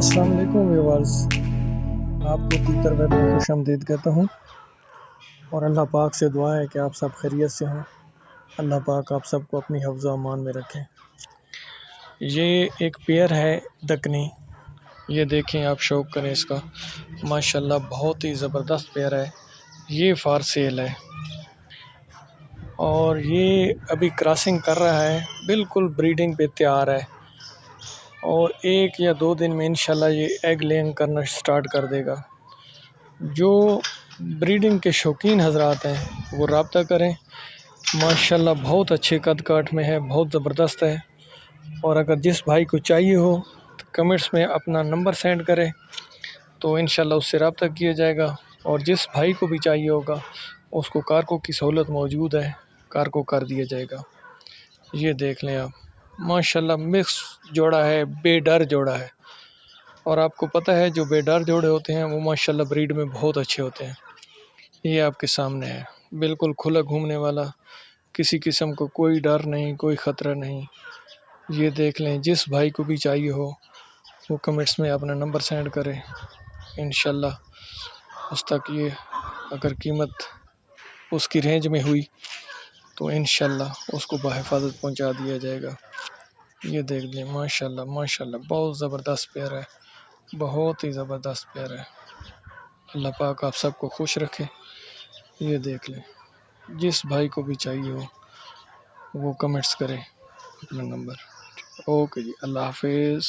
अस्सलाम वालेकुम व्यूअर्स, आपको तीतर वेब में खुश आमदीद कहता हूँ और अल्लाह पाक से दुआ है कि आप सब खैरियत से हों। अल्लाह पाक आप सबको अपनी हिफ्ज़ व अमान में रखें। ये एक पेयर है दकनी, ये देखें आप, शौक करें इसका, माशाल्लाह बहुत ही ज़बरदस्त पेयर है। ये फार सेल है और ये अभी क्रॉसिंग कर रहा है, बिल्कुल ब्रीडिंग पे तैयार है और 1 या 2 दिन में इंशाल्लाह ये एग लेइंग करना स्टार्ट कर देगा। जो ब्रीडिंग के शौकीन हजरात हैं वो रब्ता करें, माशाल्लाह बहुत अच्छे कद काठ में है, बहुत ज़बरदस्त है। और अगर जिस भाई को चाहिए हो तो कमेंट्स में अपना नंबर सेंड करें तो इंशाल्लाह उससे रब्ता किया जाएगा। और जिस भाई को भी चाहिए होगा उसको कारको की सहूलत मौजूद है, कारको कर दिया जाएगा। ये देख लें आप, माशाल्लाह मिक्स जोड़ा है, बेडर जोड़ा है। और आपको पता है जो बेडर जोड़े होते हैं वो माशाल्लाह ब्रीड में बहुत अच्छे होते हैं। ये आपके सामने है, बिल्कुल खुला घूमने वाला, किसी किस्म को कोई डर नहीं, कोई ख़तरा नहीं। ये देख लें, जिस भाई को भी चाहिए हो वो कमेंट्स में अपना नंबर सेंड करें, इंशाल्लाह उस तक ये अगर कीमत उसकी रेंज में हुई तो इंशाल्लाह उसको बहिफाजत पहुंचा दिया जाएगा। ये देख लें, माशाल्लाह माशाल्लाह बहुत ज़बरदस्त पेयर है, बहुत ही ज़बरदस्त पेयर है। अल्लाह पाक आप सबको खुश रखे। ये देख लें, जिस भाई को भी चाहिए हो वो कमेंट्स करें अपना नंबर। ओके जी, अल्लाह हाफिज़।